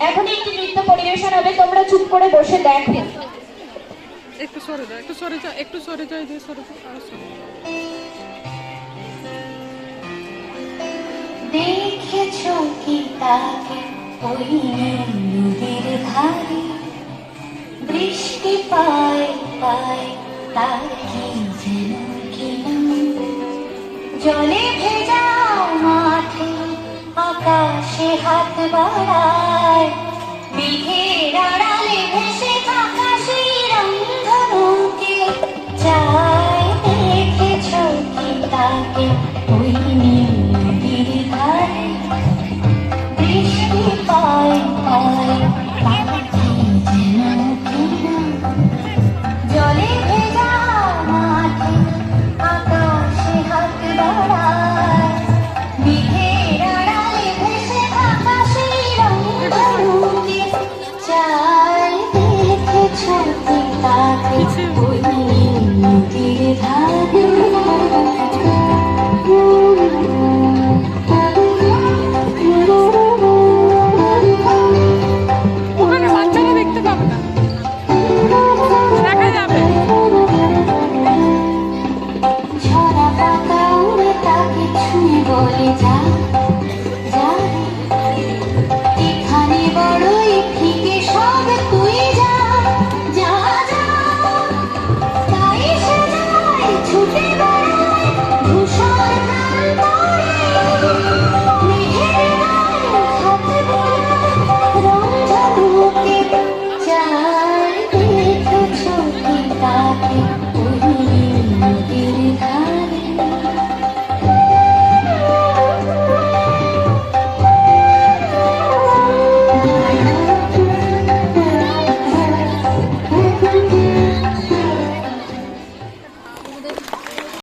এখন একটি নৃত্য পরিবেশন হবে, তোমরা চুপ করে বসে দেখো। একটু সরে যা, একটু সরে যা, একটু সরে যা, যে সরে যা, আর সরে। দেখেছো কি তাকে ওই নদীর ধারে, বৃষ্টি পায় পায় তার কি যেন কি নাম, জলে ভেজা মাঠে আকাশে হাত বাড়ায়, মেঘের আড়ালে ভেসে থাকা সেই রংধনুকে চায়। দেখেছো কি তাকে ওই